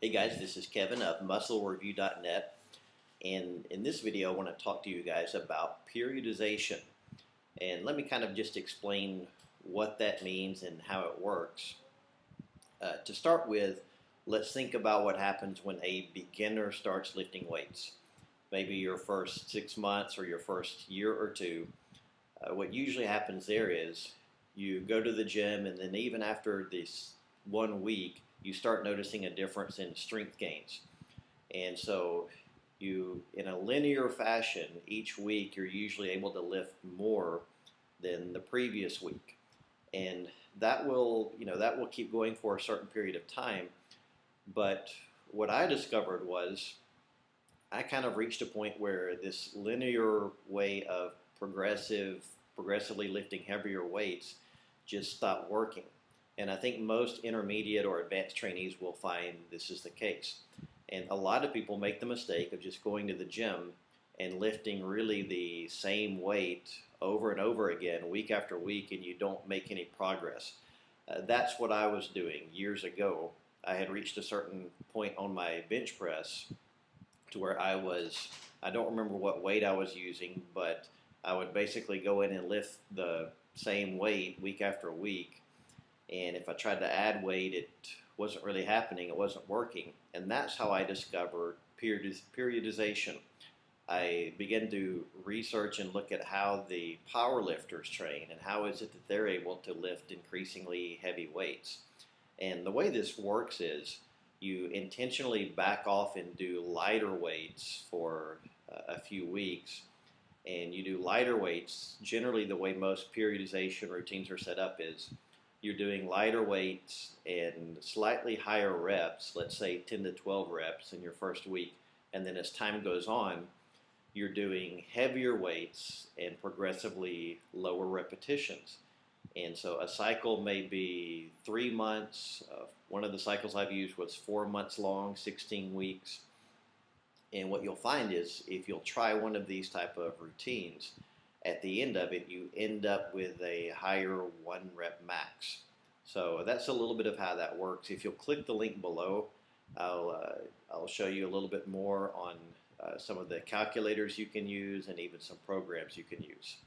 Hey guys, this is Kevin of MuscleReview.net, and in this video I want to talk to you guys about periodization. And let me kind of just explain what that means and how it works. To start with, let's think about what happens when a beginner starts lifting weights. Maybe your first 6 months or your first year or two. What usually happens there is you go to the gym, and then even after this 1 week, you start noticing a difference in strength gains. And so in a linear fashion, each week you're usually able to lift more than the previous week. And that will keep going for a certain period of time. But what I discovered was I kind of reached a point where this linear way of progressively lifting heavier weights just stopped working. And I think most intermediate or advanced trainees will find this is the case. And a lot of people make the mistake of just going to the gym and lifting really the same weight over and over again, week after week, and you don't make any progress. That's what I was doing years ago. I had reached a certain point on my bench press to where I don't remember what weight I was using, but I would basically go in and lift the same weight week after week. And if I tried to add weight, it wasn't really happening, it wasn't working. And that's how I discovered periodization. I began to research and look at how the power lifters train and how is it that they're able to lift increasingly heavy weights. And the way this works is you intentionally back off and do lighter weights for a few weeks. And you do lighter weights. Generally, the way most periodization routines are set up is you're doing lighter weights and slightly higher reps, let's say 10 to 12 reps in your first week. And then as time goes on, you're doing heavier weights and progressively lower repetitions. And so a cycle may be 3 months. One of the cycles I've used was 4 months long, 16 weeks. And what you'll find is if you'll try one of these type of routines, at the end of it, you end up with a higher 1 rep max. So that's a little bit of how that works. If you'll click the link below, I'll show you a little bit more on some of the calculators you can use and even some programs you can use.